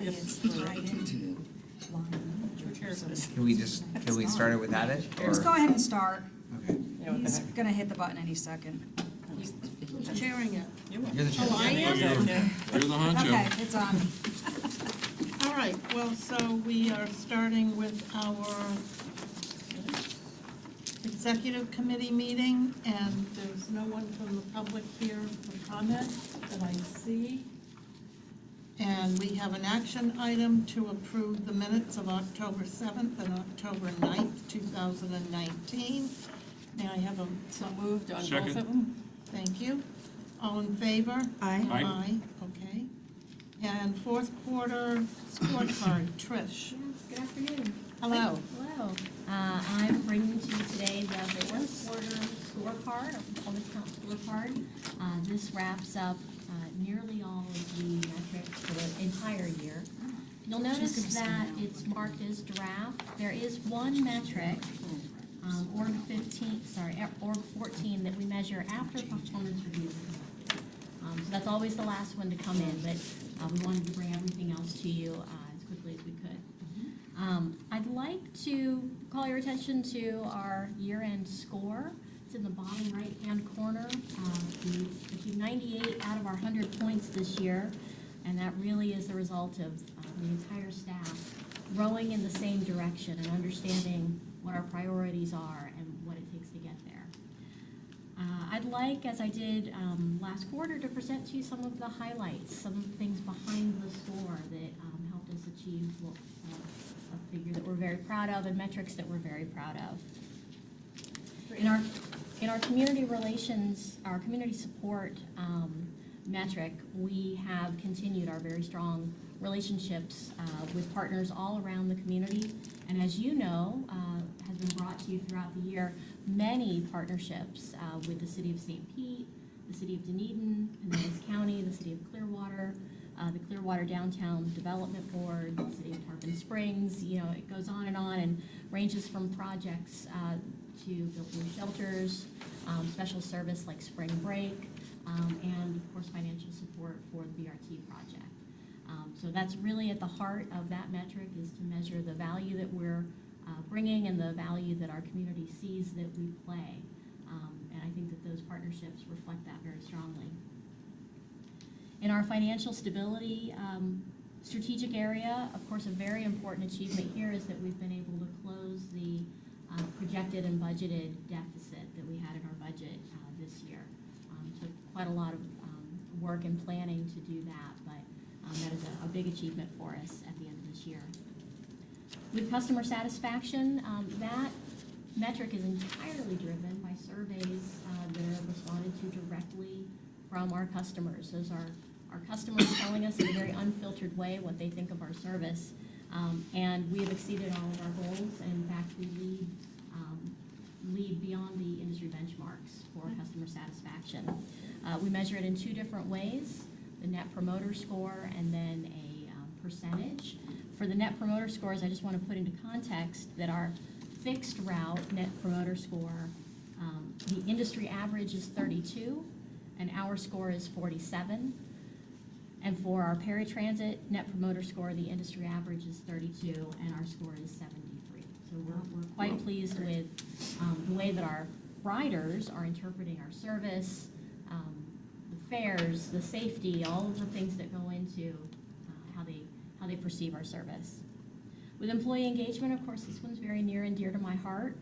It's right into Can we start it without it? Let's go ahead and start. Okay. He's gonna hit the button any second. Who's chairing it? You're the chair. Oh, I am? You're the honcho. Okay, it's on. All right, well, so we are starting with our executive committee meeting, and there's no one from the public here for comment that I see. And we have an action item to approve the minutes of October 7th and October 9th, 2019. May I have a, So moved on both Second. of them? thank you. All in favor? Aye. Aye. Okay. And fourth quarter scorecard, Trish. Good afternoon. Hello. Hello. I'm bringing to you today the fourth quarter scorecard, our performance count scorecard. This wraps up nearly all of the metrics for the entire year. You'll notice that it's marked as draft. There is one metric, org 14, that we measure after performance review. So that's always the last one to come in, but we wanted to bring everything else to you as quickly as we could. I'd like to call your attention to our year-end score. It's in the bottom right-hand corner. We achieved 98 out of our 100 points this year, and that really is the result of the entire staff rowing in the same direction and understanding what our priorities are and what it takes to get there. I'd like, as I did last quarter, to present to you some of the highlights, some of the things behind the score that helped us achieve a figure that we're very proud of and metrics that we're very proud of. In our community relations, our community support metric, we have continued our very strong relationships with partners all around the community. And as you know, has been brought to you throughout the year, many partnerships with the City of St. Pete, the City of Dunedin, Pinellas County, the City of Clearwater, the Clearwater Downtown Development Board, the City of Tarpon Springs. You know, it goes on and ranges from projects to build new shelters, special service like spring break, and of course financial support for the BRT project. So that's really at the heart of that metric, is to measure the value that we're bringing and the value that our community sees that we play. And I think that those partnerships reflect that very strongly. In our financial stability strategic area, of course, a very important achievement here is that we've been able to close the projected and budgeted deficit that we had in our budget this year. Took quite a lot of work and planning to do that, but that is a big achievement for us at the end of this year. With customer satisfaction, that metric is entirely driven by surveys that are responded to directly from our customers. Those are our customers telling us in a very unfiltered way what they think of our service. And we have exceeded all of our goals, and in fact, we lead beyond the industry benchmarks for customer satisfaction. We measure it in two different ways, the Net Promoter Score and then a percentage. For the Net Promoter Scores, I just want to put into context that our fixed route Net Promoter Score, the industry average is 32, and our score is 47. And for our paratransit Net Promoter Score, the industry average is 32, and our score is 73. So we're quite pleased with the way that our riders are interpreting our service, the fares, the safety, all of the things that go into how they perceive our service. With employee engagement, of course, this one's very near and dear to my heart.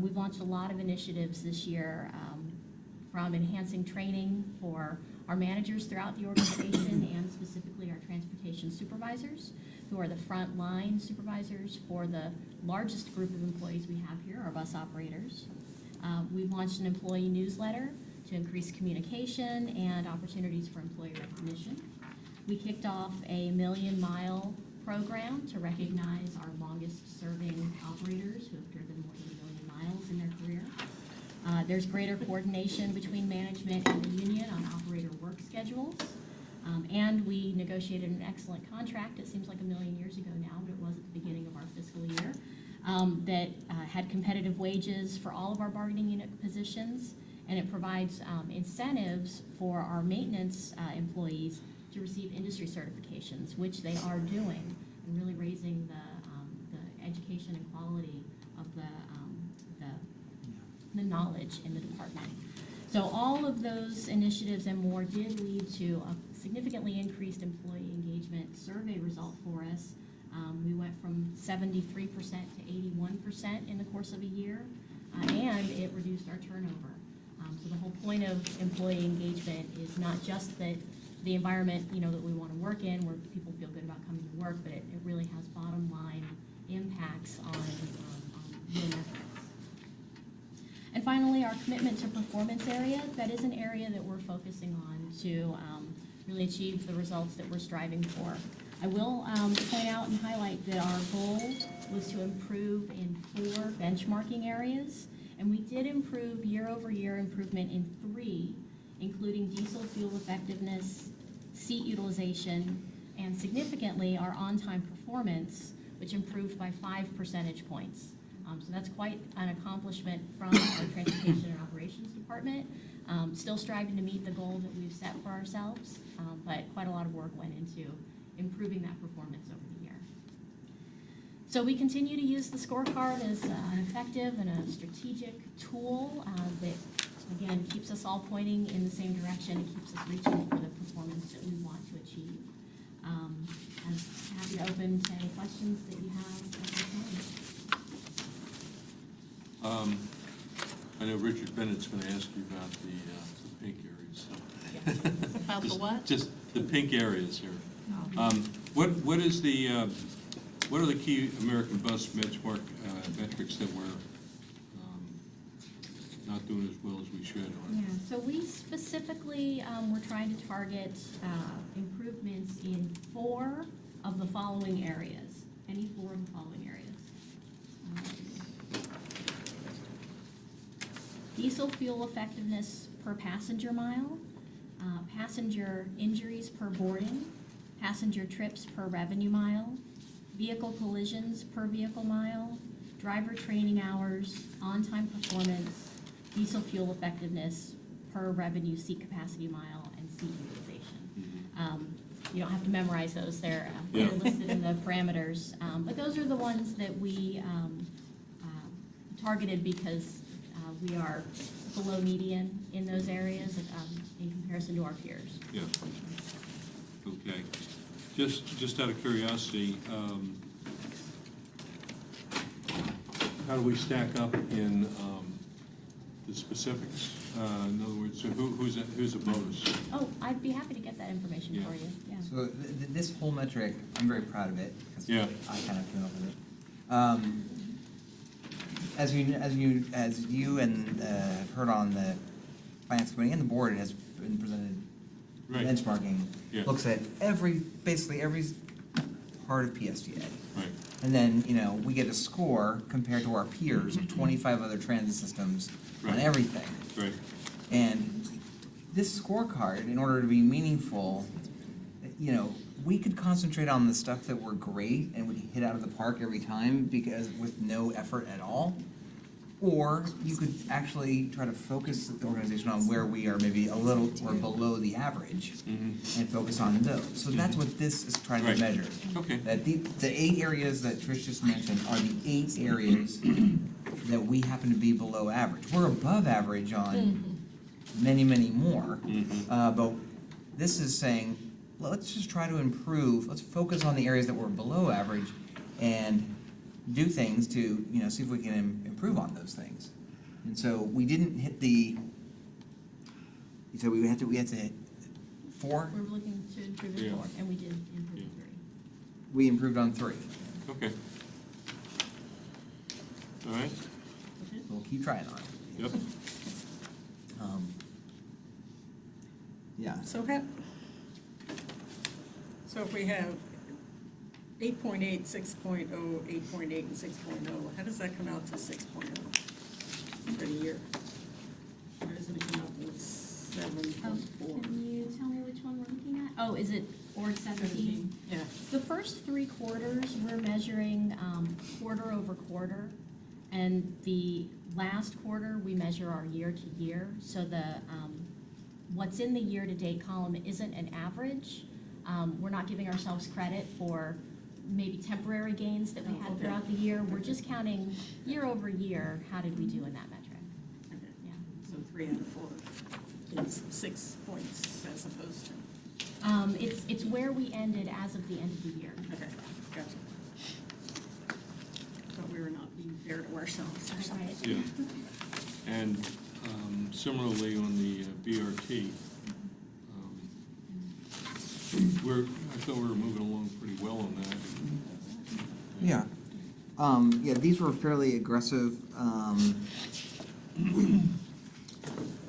We've launched a lot of initiatives this year, from enhancing training for our managers throughout the organization and specifically our transportation supervisors, who are the front line supervisors for the largest group of employees we have here, our bus operators. We've launched an employee newsletter to increase communication and opportunities for employee recognition. We kicked off a 1,000,000-mile program to recognize our longest serving operators who have driven more than 1,000,000 miles in their career. There's greater coordination between management and the union on operator work schedules. And we negotiated an excellent contract, it seems like a million years ago now, but it was at the beginning of our fiscal year, that had competitive wages for all of our bargaining unit positions, and it provides incentives for our maintenance employees to receive industry certifications, which they are doing, and really raising the education and quality of the knowledge in the department. So all of those initiatives and more did lead to a significantly increased employee engagement survey result for us. We went from 73% to 81% in the course of a year, and it reduced our turnover. So the whole point of employee engagement is not just that the environment, that we want to work in, where people feel good about coming to work, but it really has bottom line impacts on real metrics. And finally, our commitment to performance area, that is an area that we're focusing on to really achieve the results that we're striving for. I will point out and highlight that our goal was to improve in 4 benchmarking areas, and we did improve year-over-year improvement in 3, including diesel fuel effectiveness, seat utilization, and significantly our on-time performance, which improved by 5 percentage points. So that's quite an accomplishment from our Transportation and Operations Department. Still striving to meet the goal that we've set for ourselves, but quite a lot of work went into improving that performance over the year. So we continue to use the scorecard as an effective and a strategic tool that, again, keeps us all pointing in the same direction and keeps us reaching for the performance that we want to achieve. I'm happy to open to any questions that you have at this time. I know Richard Bennett's going to ask you about the pink areas. So. About the what? Just the pink areas here. What are the key American bus benchmark metrics that we're not doing as well as we should on? Yeah, so we specifically were trying to target improvements in 4 of the following areas. Any 4 of the following areas. Diesel fuel effectiveness per passenger mile, passenger injuries per boarding, passenger trips per revenue mile, vehicle collisions per vehicle mile, driver training hours, on-time performance, diesel fuel effectiveness per revenue seat capacity mile, and seat utilization. You don't have to memorize those, they're listed in the parameters, but those are the ones that we targeted because we are below median in those areas in comparison to our peers. Yeah. Okay. Just out of curiosity, how do we stack up in the specifics? In other words, so who's a bonus? Oh, I'd be happy to get that information Yeah. for you, yeah. So this whole metric, I'm very proud of it. 'Cause Yeah. I kind of came up with it. As you and have heard on the finance committee and the board, it has been presented. Right. Benchmarking Yeah. looks at basically every part of PSTA. Right. And then, we get a score compared to our peers of 25 other transit systems on Right. everything. Right. And this scorecard, in order to be meaningful, we could concentrate on the stuff that were great and would hit out of the park every time because with no effort at all. Or you could actually try to focus the organization on where we are maybe a little or below the average and focus on those. So that's what this is trying to Right. measure. Okay. That the 8 areas that Trish just mentioned are the 8 areas that we happen to be below average. We're above average on many, many more. But this is saying, let's just try to improve, let's focus on the areas that we're below average and do things to, see if we can improve on those things. And so we didn't hit so we had to hit 4? We're looking to improve in Yeah. 4, and we did improve in Yeah. 3. We improved on 3. Okay. All right. Okay. We'll keep trying on it. Yep. Yeah. So if we have 8.8, 6.0, 8.8, and 6.0, how does that come out to 6.0 for the year? Or does it come out with 7.4? Can you tell me which one we're looking at? Oh, is it Org 17? Yeah. The first 3 quarters, we're measuring quarter over quarter, and the last quarter, we measure our year to year. So the what's in the year-to-date column isn't an average. We're not giving ourselves credit for maybe temporary gains that we Oh, had okay. throughout the year. We're just counting year over year, how did we do in that metric? Okay. Yeah. So 3 out of 4 is 6 points as opposed to, It's where we ended as of the end of the year. okay, gotcha. Thought we were not being fair to ourselves or something. Right. Yeah. And similarly on the BRT, I thought we were moving along pretty well on that. Yeah. Yeah, these were fairly aggressive.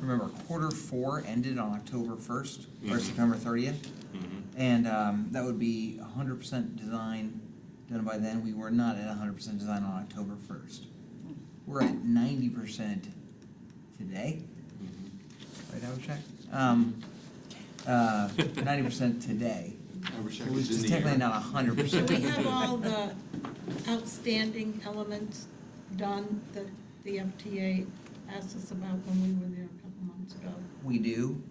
Remember, Q4 ended on October 1st or Mhm. September 30th. Mhm. And that would be 100% design done by then. We were not at 100% design on October 1st. We're at 90% today. Mhm. Right, I would check. 90% today. I wish I Which was in is the technically air. not Do 100%. we have all the outstanding elements done that the FTA asked us about when we were there a couple months ago? We do.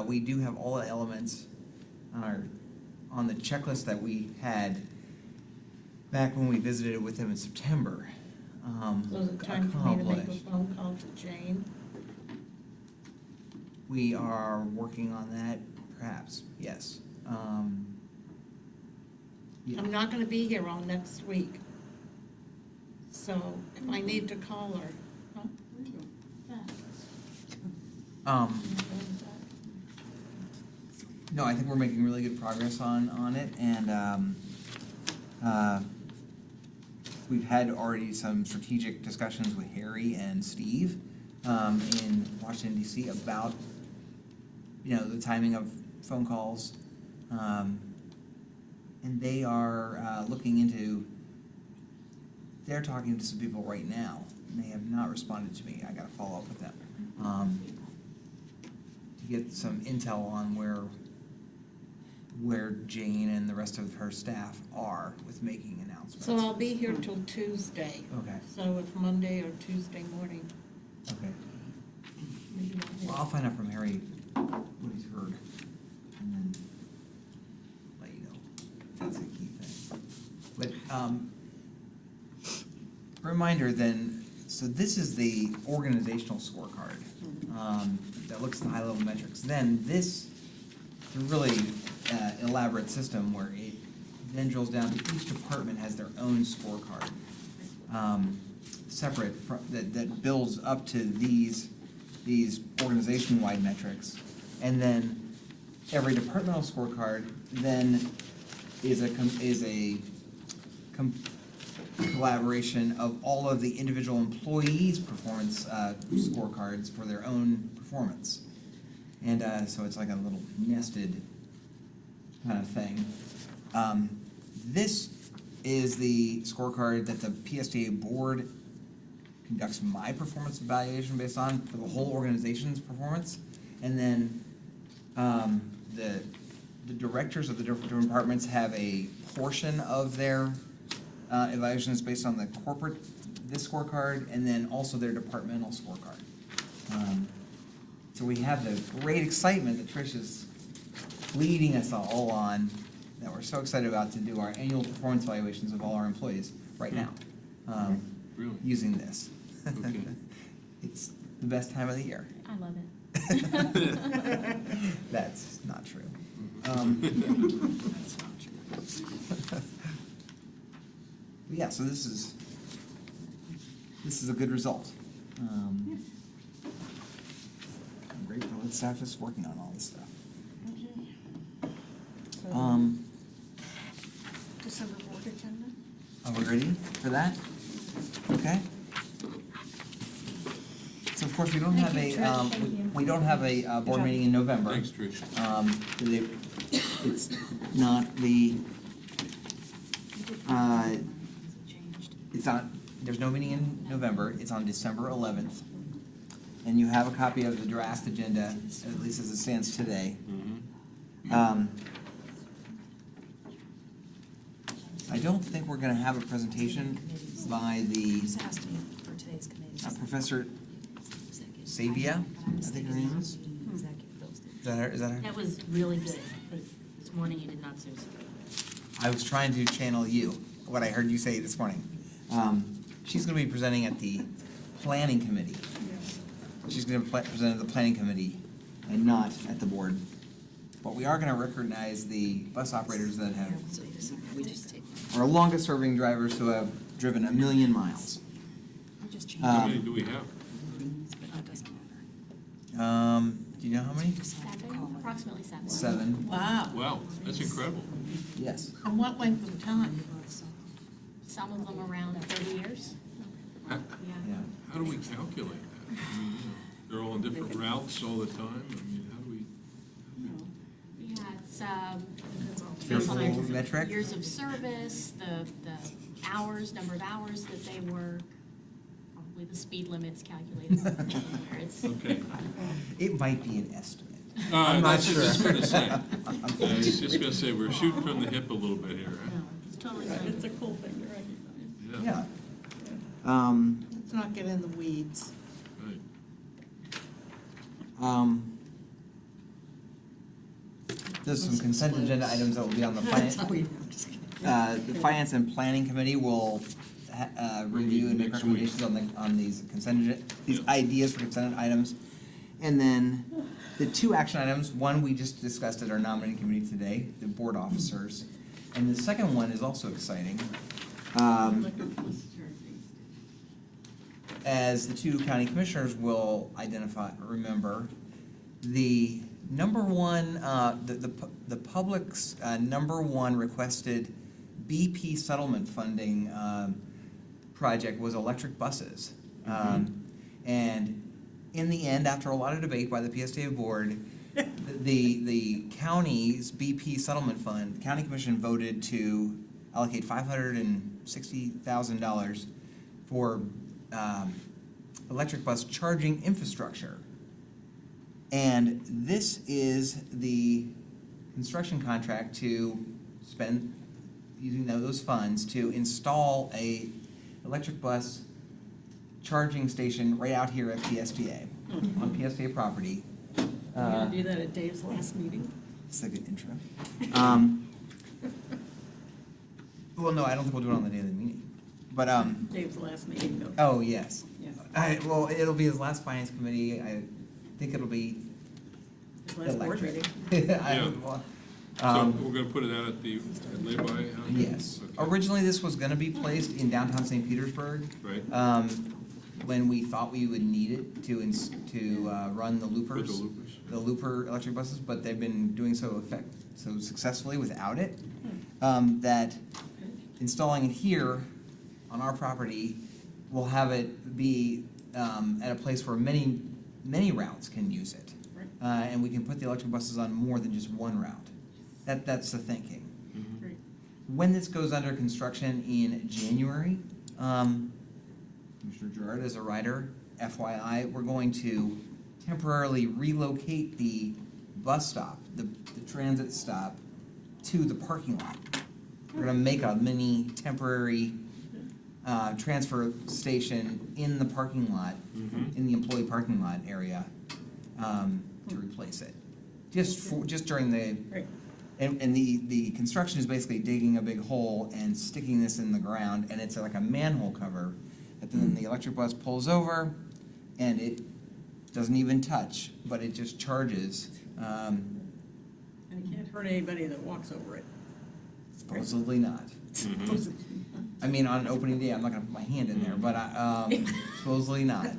We do have all the elements on the checklist that we had back when we visited with them in September. So is it time for me to make a accomplished. phone call to Jane? We are working on that, perhaps, yes. Yeah. I'm not gonna be here all next week. So if I need to call her. Huh? Where are you going? Back. No, I think we're making really good progress on it, and we've had already some strategic discussions with Harry and Steve in Washington DC about, the timing of phone calls. And they are looking into, they're talking to some people right now, and they have not responded to me. I gotta follow up with them. To get some intel on where Jane and the rest of her staff are with making announcements. So I'll be here till Tuesday. Okay, So if Monday or Tuesday morning. okay. maybe not here. Well, I'll find out from Harry what he's heard, and then let you know. That's a key thing. But, reminder then, so this is the organizational scorecard, that looks at the high-level metrics. Then this, is a really elaborate system where it then drills down to each department has their own scorecard, separate from, that builds up to these organization-wide metrics. And then every departmental scorecard then is a collaboration of all of the individual employees' performance scorecards for their own performance. And so it's like a little nested kind of thing. This is the scorecard that the PSTA board conducts my performance evaluation based on for the whole organization's performance. And then the directors of the different departments have a portion of their evaluations based on the corporate, this scorecard, and then also their departmental scorecard. So we have the great excitement that Trish is leading us all on, that we're so excited about to do our annual performance evaluations of all our employees right now, Really? using this. Okay. It's the best time of the year. I love it. That's not true. That's not true. Yeah, so this is a good result. I'm grateful that staff is working on all this stuff. December board agenda? Are we ready for that? Okay. So of course, we don't have Thank you, Trish. Thank you. we don't have a board meeting in November. Thanks, Trish. It's not the, there's no meeting in November, it's on December 11th. And you have a copy of the draft agenda, at least as it stands today. Mhm. I don't think we're gonna have a presentation by the Just asked me for today's committee. Professor Sabia, I think her name is. Is that her? That was really good. morning you did not, Susan. I was trying to channel you, what I heard you say this morning. She's gonna be presenting at the planning committee. She's gonna present at the planning committee and not at the board. But we are gonna recognize the bus operators that have, So you just, we just take, our longest-serving drivers who have driven 1 million miles. we just change How Um, many do we have? but that doesn't matter. Do you know how many? Seven, approximately seven. 7, Wow. Wow, that's incredible. yes. And what length of time? Some of them around 30 years. How Yeah. how do we calculate that? I mean, they're all on different routes all the time? I mean, how do we? Yeah, it's, based Careful on our metric? years of service, the hours, number of hours that they work, probably the speed limits calculated somewhere. It's, Okay. It might be an estimate. I'm not just gonna sure. say, I was just gonna say, we're shooting from the hip a little bit here. no, it's totally It's a fine. cool thing to recognize. Yeah. Let's not get in the weeds. Right. There's some consent agenda items that will be on the finance. The Finance and Planning Committee will review and make Next week. recommendations on these these Yeah. ideas for consent items. And then the 2 action items, one we just discussed at our nominating committee today, the board officers. And the second one is also exciting. As the 2 county commissioners will remember, the number one, the public's number one requested BP settlement funding project was electric buses. And in the end, after a lot of debate by the PSTA board, the county's BP settlement fund, county commission voted to allocate $560,000 for electric bus charging infrastructure. And this is the construction contract to spend, using those funds, to install a electric bus charging station right out here at PSTA, on PSTA property. We're gonna do that at Dave's last meeting. It's a good intro. Well, no, I don't think we'll do it on the day of the meeting. But, Dave's last meeting, though. oh, yes. Yeah. Well, it'll be his last finance committee. I think it'll be His last board electric. meeting. So we're gonna put it out at the lay-by? Yes. Okay. Originally, this was gonna be placed in downtown St. Petersburg. Right. When we thought we would need it to run the Put loopers. the loopers. The looper electric buses, but they've been doing so successfully without it, that installing it here on our property will have it be at a place where many routes can use it. Right. And we can put the electric buses on more than just one route. That's the thinking. Mhm. Great. When this goes under construction in January, Commissioner Gerard, as a rider, FYI, we're going to temporarily relocate the bus stop, the transit stop, to the parking lot. We're gonna make a mini temporary transfer station in the parking lot, in the employee parking lot area, to replace it. Just during the, Right. and the construction is basically digging a big hole and sticking this in the ground, and it's like a manhole cover. And then the electric bus pulls over, and it doesn't even touch, but it just charges, And it can't hurt anybody that walks over it. supposedly not. Mhm. I mean, on opening day, I'm not gonna put my hand in there, but supposedly not.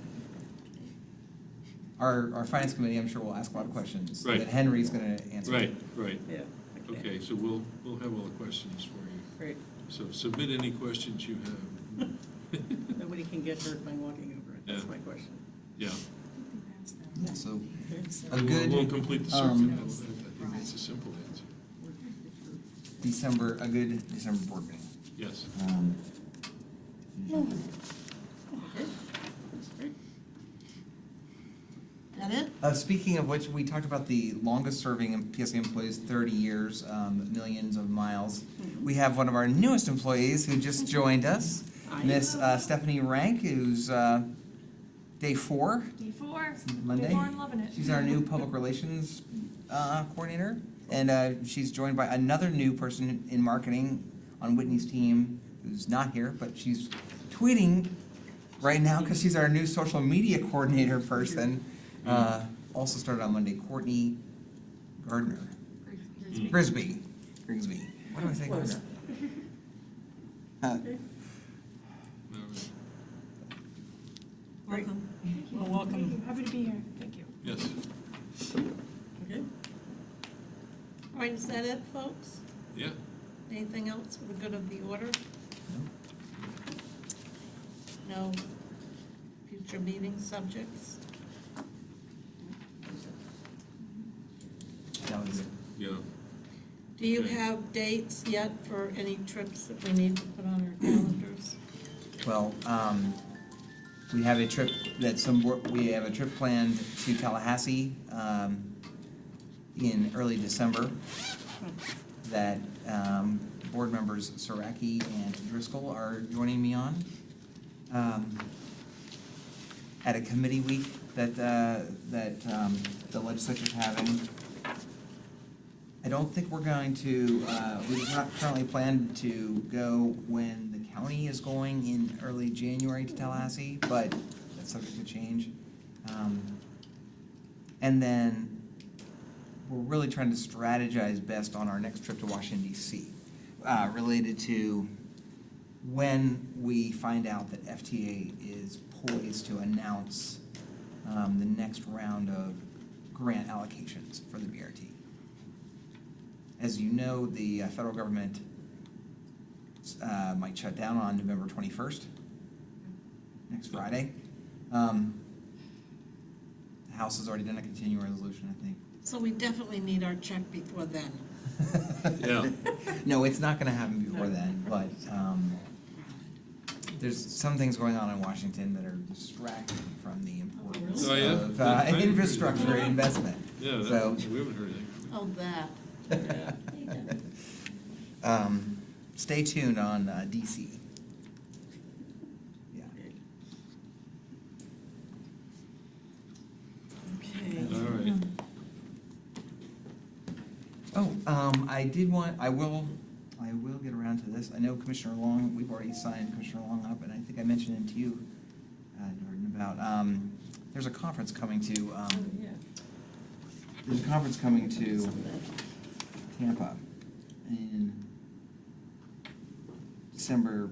Our finance committee, I'm sure, will ask a lot of questions Right. that Henry's gonna answer. Right, right. Yeah. Okay, so we'll have all the questions for you. Great. So submit any questions you have. Nobody can get hurt by walking over it. That's Yeah. my question. Yeah. Yeah, so, a We'll- good, We'll complete the circuit. I think that's a simple answer. a good December board meeting. Yes. Okay. That's great. That it? Speaking of which, we talked about the longest-serving PSA employees, 30 years, millions of miles. We have one of our newest employees who just joined us, Miss Stephanie Rank, who's day 4, Day 4. Monday. Day 4, I'm loving it. She's our new public relations coordinator. And she's joined by another new person in marketing on Whitney's team who's not here, but she's tweeting right now because she's our new social media coordinator person. Also started on Monday, Courtney Gardner. Grigsby. What do I say? Close. Gardner? Welcome. Well, welcome. Happy to be here. Thank you. Yes. Okay. All right, is that it, folks? Yeah. Anything else for the good of the order? No future meeting subjects? That was it. Yeah. Do you Okay. have dates yet for any trips that we need to put on our calendars? Well, we have a trip we have a trip planned to Tallahassee in early December that board members Saraki and Driscoll are joining me on. At a committee week that the legislature's having. I don't think we're going to, we've not currently planned to go when the county is going in early January to Tallahassee, but that's subject to change. And then we're really trying to strategize best on our next trip to Washington DC, related to when we find out that FTA is poised to announce the next round of grant allocations for the BRT. As you know, the federal government might shut down on November 21st, next Friday. The House has already done a continuing resolution, I think. So we definitely need our check before then. Yeah. No, it's not gonna happen before then, but there's some things going on in Washington that are distracting from the importance Oh, yeah? of I agree. infrastructure investment. Yeah, So- we haven't heard anything. Oh, that. Stay tuned on DC. Yeah. Okay. All right. I will get around to this. I know Commissioner Long, we've already signed Commissioner Long up, and I think I mentioned it to you, Jordan, about, there's a conference coming to, Yeah. there's a conference coming to Tampa in December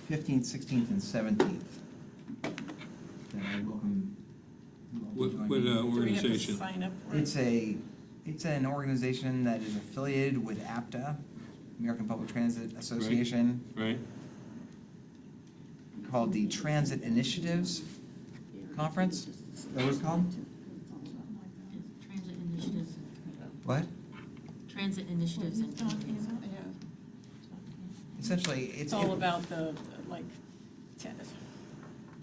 15th, 16th, and 17th. That I welcome you all to join What me. Do we have to organization? sign up for it? It's an organization that is affiliated with APTA, American Public Transit Association, Right? called the Transit Initiatives Conference. Is that what it's called? Transit initiatives, What? transit initiatives and campaigns. Yeah. Essentially, It's all about the, like, tennis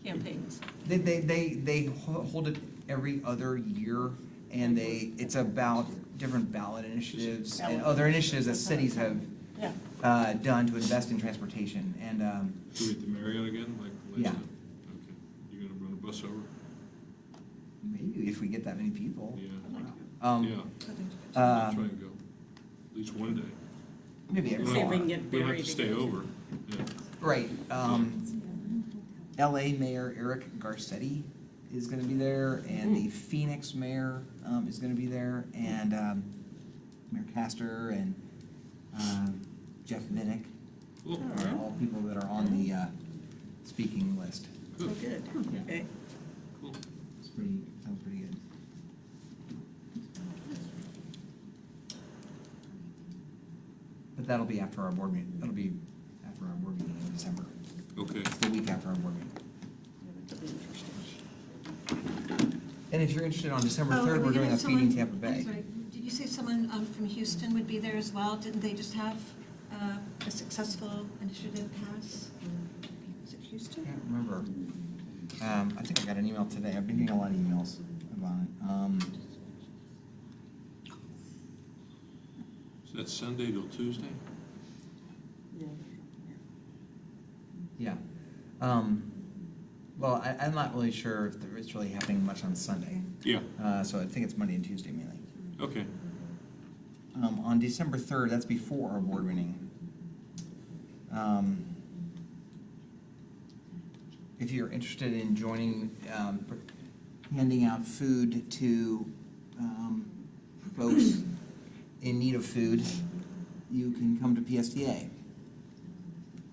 campaigns. They hold it every other year, and it's about different ballot initiatives and other initiatives that cities have Yeah. done to invest in transportation. And Do we at the Marriott again, like last Yeah. time? Okay. You gonna run a bus over? maybe if we get that many people. Yeah. Um, Yeah. uh, I'll try and go. At least one day. Maybe We every See if we hour. can get don't have Barry to to stay go. over. Yeah. Right. LA Mayor Eric Garcetti is gonna be there, and the Phoenix Mayor is gonna be there, and Mayor Castor and Jeff Vinnick. Cool. Are all people that are on the speaking list. Oh, good, okay. Cool. Sounds pretty good. But that'll be after our board meeting, that'll be after our board meeting in December, Okay. the week after our board meeting. That'll be interesting. And if you're interested, on December Oh, are 3rd, we we're gonna doing a have Feeding someone- Tampa I'm Bay. sorry, did you say someone from Houston would be there as well? Didn't they just have a successful initiative pass? Is it I Houston? can't remember. I think I got an email today, I've been getting a lot of emails about it. Is that Sunday till Tuesday? Yeah. Well, I'm not really sure if it's really happening much on Sunday, Yeah. so I think it's Monday and Tuesday mainly. Okay. On December 3rd, that's before our board meeting. If you're interested in joining, handing out food to folks in need of food, you can come to PSTA.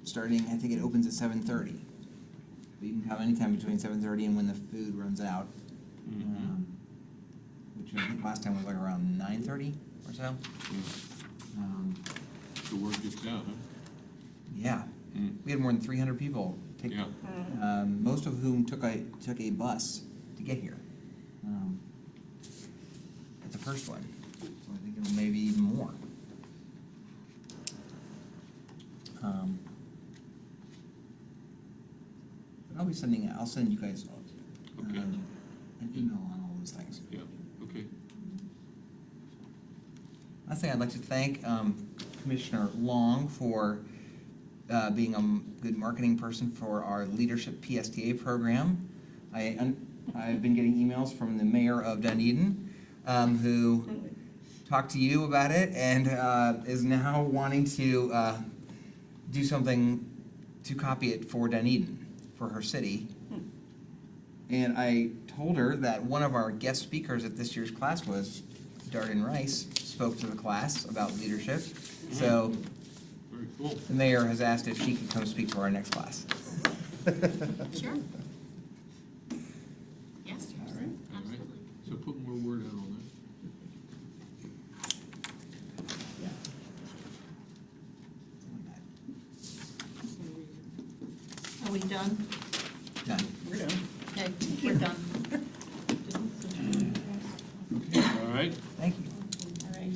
Starting, I think it opens at 7:30. But you can come anytime between 7:30 and when the food runs out. Which I think last time was like around 9:30 or so. The word gets out, huh? Yeah, we had more than 300 people take, Yeah. most of whom took a bus to get here. At the first one, so I think it'll maybe even more. But I'll send you guys Okay. an email on all those things. Yeah, okay. Last thing, I'd like to thank Commissioner Long for being a good marketing person for our Leadership PSTA program. I've been getting emails from the mayor of Dunedin, who talked to you about it and is now wanting to do something to copy it for Dunedin, for her city. And I told her that one of our guest speakers at this year's class was Darden Rice, spoke to the class about leadership. So Very cool. the mayor has asked if she could come speak to our next class. Sure. Yes, All right. All right. absolutely. So put more word out on that. Are we done? Done. We're done. Okay, we're done. All right. Thank you. All right.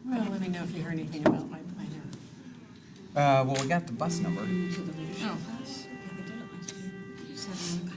Well, let me know if you hear anything about my planner. Well, we got the bus number. Oh. Yeah, they did it last year. 7